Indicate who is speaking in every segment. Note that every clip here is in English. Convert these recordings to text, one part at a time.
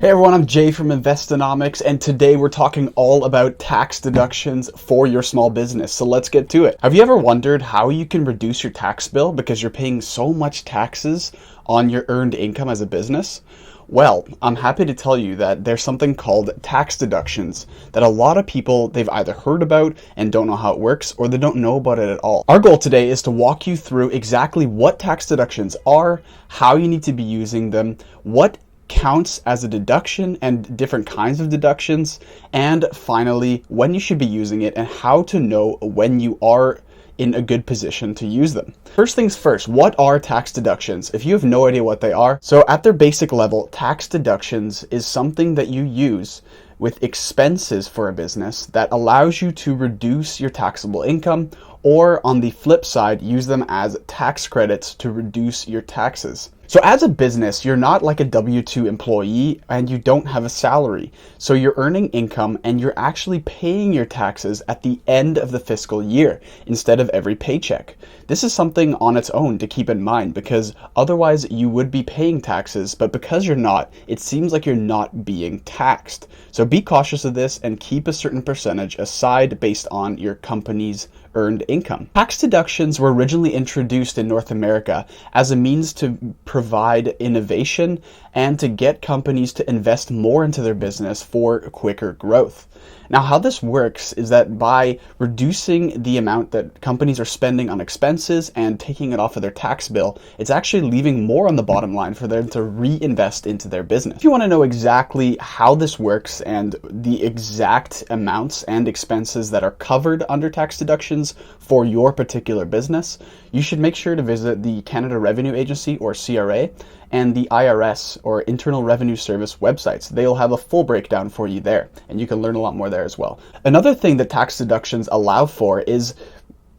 Speaker 1: Hey everyone, I'm Jay from Investonomics, and today we're talking all about tax deductions for your small business. So let's get to it. Have you ever wondered how you can reduce your tax bill because you're paying so much taxes on your earned income as a business? Well, I'm happy to tell you that there's something called tax deductions that a lot of people, they've either heard about and don't know how it works, or they don't know about it at all. Our goal today is to walk you through exactly what tax deductions are, how you need to be using them, what counts as a deduction and different kinds of deductions, and finally, when you should be using it and how to know when you are in a good position to use them. First things first, what are tax deductions? If you have no idea what they are, so at their basic level, tax deductions is something that you use with expenses for a business that allows you to reduce your taxable income, or on the flip side, use them as tax credits to reduce your taxes. So as a business, you're not like a W-2 employee and you don't have a salary. So you're earning income and you're actually paying your taxes at the end of the fiscal year instead of every paycheck. This is something on its own to keep in mind because otherwise you would be paying taxes, but because you're not, it seems like you're not being taxed. So be cautious of this and keep a certain percentage aside based on your company's earned income. Tax deductions were originally introduced in North America as a means to provide innovation and to get companies to invest more into their business for quicker growth. Now, how this works is that by reducing the amount that companies are spending on expenses and taking it off of their tax bill, it's actually leaving more on the bottom line for them to reinvest into their business. If you want to know exactly how this works and the exact amounts and expenses that are covered under tax deductions for your particular business, you should make sure to visit the Canada Revenue Agency, or CRA, and the IRS, or Internal Revenue Service websites. They'll have a full breakdown for you there, and you can learn a lot more there as well. Another thing that tax deductions allow for is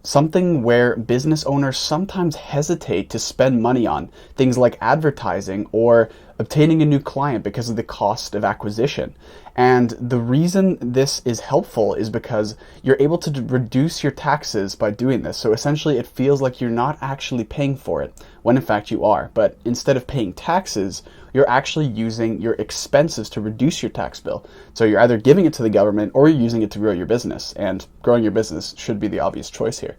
Speaker 1: something where business owners sometimes hesitate to spend money on, things like advertising or obtaining a new client because of the cost of acquisition. And the reason this is helpful is because you're able to reduce your taxes by doing this. So essentially it feels like you're not actually paying for it, when in fact you are. But instead of paying taxes, you're actually using your expenses to reduce your tax bill. So you're either giving it to the government or you're using it to grow your business. And growing your business should be the obvious choice here.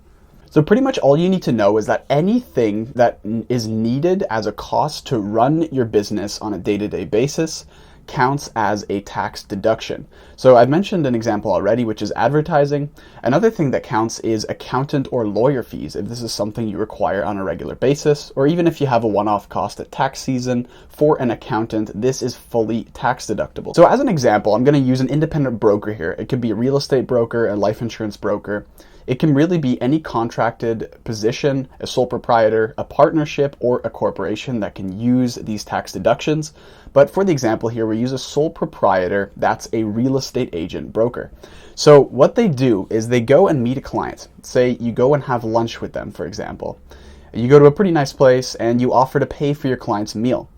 Speaker 1: So pretty much all you need to know is that anything that is needed as a cost to run your business on a day-to-day basis counts as a tax deduction. So I've mentioned an example already, which is advertising. Another thing that counts is accountant or lawyer fees, if this is something you require on a regular basis, or even if you have a one-off cost at tax season. For an accountant, this is fully tax deductible. So as an example, I'm going to use an independent broker here. It could be a real estate broker, a life insurance broker. It can really be any contracted position, a sole proprietor, a partnership, or a corporation that can use these tax deductions. But for the example here, we use a sole proprietor that's a real estate agent broker. So what they do is they go and meet a client. Say you go and have lunch with them, for example. You go to a pretty nice place and you offer to pay for your client's meal.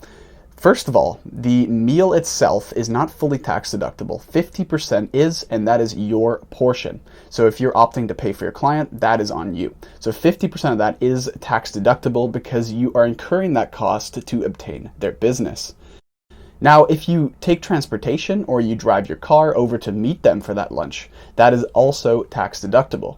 Speaker 1: First of all, the meal itself is not fully tax deductible. 50% is, and that is your portion. So if you're opting to pay for your client, that is on you. So 50% of that is tax deductible because you are incurring that cost to obtain their business. Now, if you take transportation or you drive your car over to meet them for that lunch, that is also tax deductible.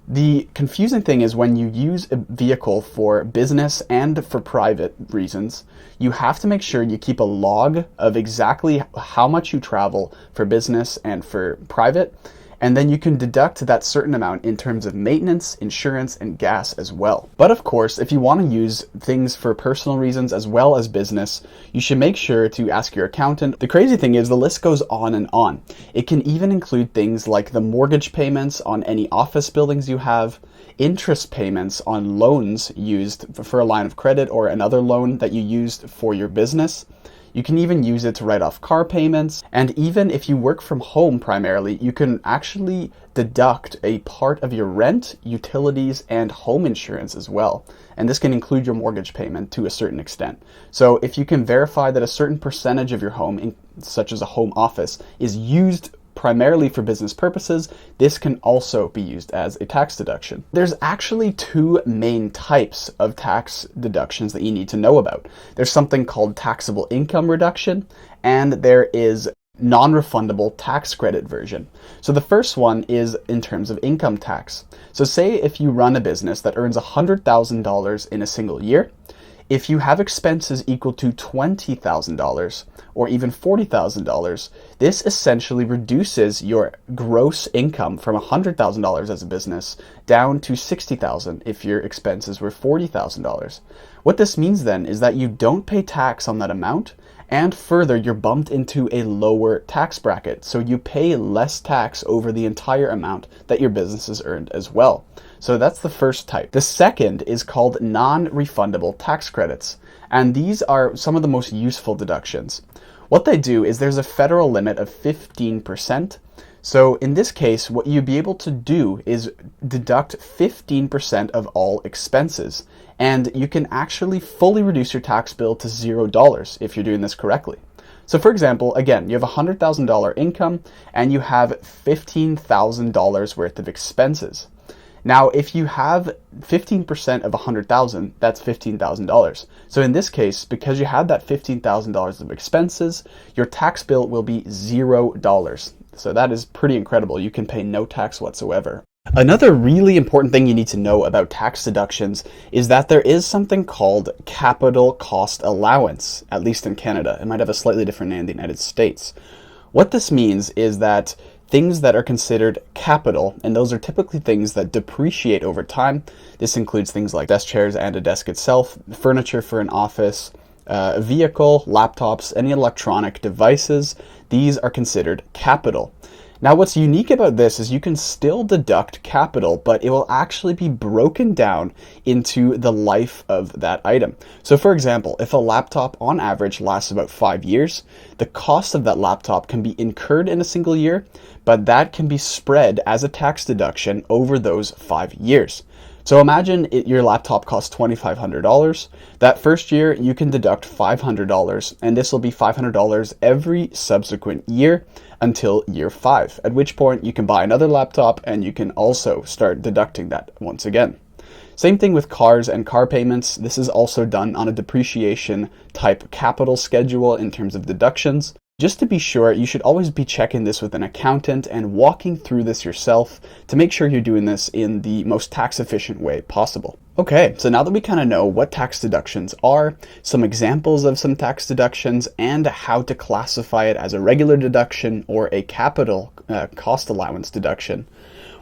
Speaker 1: The confusing thing is when you use a vehicle for business and for private reasons, you have to make sure you keep a log of exactly how much you travel for business and for private, and then you can deduct that certain amount in terms of maintenance, insurance, and gas as well. But of course, if you want to use things for personal reasons as well as business, you should make sure to ask your accountant. The crazy thing is the list goes on and on. It can even include things like the mortgage payments on any office buildings you have, interest payments on loans used for a line of credit or another loan that you used for your business. You can even use it to write off car payments. And even if you work from home primarily, you can actually deduct a part of your rent, utilities, and home insurance as well. And this can include your mortgage payment to a certain extent. So if you can verify that a certain percentage of your home, such as a home office, is used primarily for business purposes, this can also be used as a tax deduction. There's actually two main types of tax deductions that you need to know about. There's something called taxable income reduction, and there is non-refundable tax credit version. So the first one is in terms of income tax. So say if you run a business that earns $100,000 in a single year, if you have expenses equal to $20,000 or even $40,000, this essentially reduces your gross income from $100,000 as a business down to $60,000 if your expenses were $40,000. What this means then is that you don't pay tax on that amount, and further, you're bumped into a lower tax bracket, so you pay less tax over the entire amount that your business has earned as well. So that's the first type. The second is called non-refundable tax credits, and these are some of the most useful deductions. What they do is there's a federal limit of 15%. So in this case, what you'd be able to do is deduct 15% of all expenses. And you can actually fully reduce your tax bill to $0 if you're doing this correctly. So for example, again, you have a $100,000 income and you have $15,000 worth of expenses. Now, if you have 15% of 100,000, that's $15,000. So in this case, because you had that $15,000 of expenses, your tax bill will be $0. So that is pretty incredible. You can pay no tax whatsoever. Another really important thing you need to know about tax deductions is that there is something called capital cost allowance, at least in Canada. It might have a slightly different name in the United States. What this means is that things that are considered capital, and those are typically things that depreciate over time. This includes things like desk chairs and a desk itself, furniture for an office, a vehicle, laptops, any electronic devices. These are considered capital. Now, what's unique about this is you can still deduct capital, but it will actually be broken down into the life of that item. So for example, if a laptop on average lasts about 5 years, the cost of that laptop can be incurred in a single year, but that can be spread as a tax deduction over those 5 years. So imagine your laptop costs $2,500. That first year, you can deduct $500, and this will be $500 every subsequent year until year 5, at which point you can buy another laptop and you can also start deducting that once again. Same thing with cars and car payments. This is also done on a depreciation type capital schedule in terms of deductions. Just to be sure, you should always be checking this with an accountant and walking through this yourself to make sure you're doing this in the most tax efficient way possible. Okay, so now that we kind of know what tax deductions are, some examples of some tax deductions, and how to classify it as a regular deduction or a capital cost allowance deduction,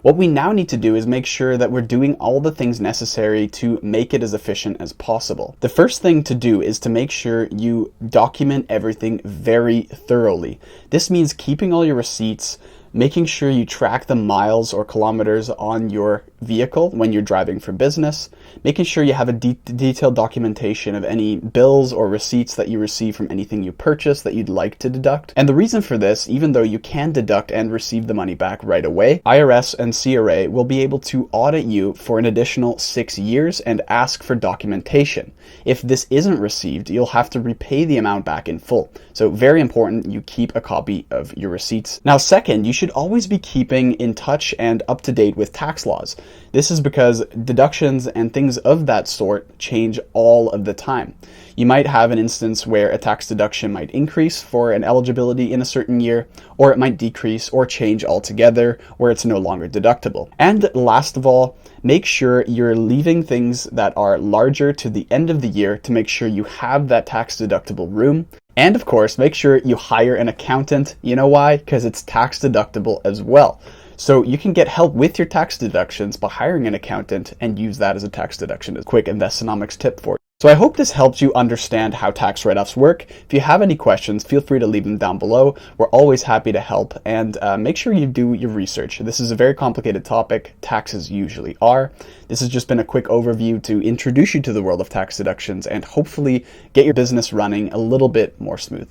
Speaker 1: what we now need to do is make sure that we're doing all the things necessary to make it as efficient as possible. The first thing to do is to make sure you document everything very thoroughly. This means keeping all your receipts, making sure you track the miles or kilometers on your vehicle when you're driving for business, making sure you have a detailed documentation of any bills or receipts that you receive from anything you purchase that you'd like to deduct. And the reason for this, even though you can deduct and receive the money back right away, IRS and CRA will be able to audit you for an additional 6 years and ask for documentation. If this isn't received, you'll have to repay the amount back in full. So very important, you keep a copy of your receipts. Now, second, you should always be keeping in touch and up to date with tax laws. This is because deductions and things of that sort change all of the time. You might have an instance where a tax deduction might increase for an eligibility in a certain year, or it might decrease or change altogether where it's no longer deductible. And last of all, make sure you're leaving things that are larger to the end of the year to make sure you have that tax deductible room. And of course, make sure you hire an accountant. You know why? Because it's tax deductible as well. So you can get help with your tax deductions by hiring an accountant and use that as a tax deduction. A quick Investonomics tip for you. So I hope this helps you understand how tax write-offs work. If you have any questions, feel free to leave them down below. We're always happy to help, and make sure you do your research. This is a very complicated topic. Taxes usually are. This has just been a quick overview to introduce you to the world of tax deductions and hopefully get your business running a little bit more smoothly.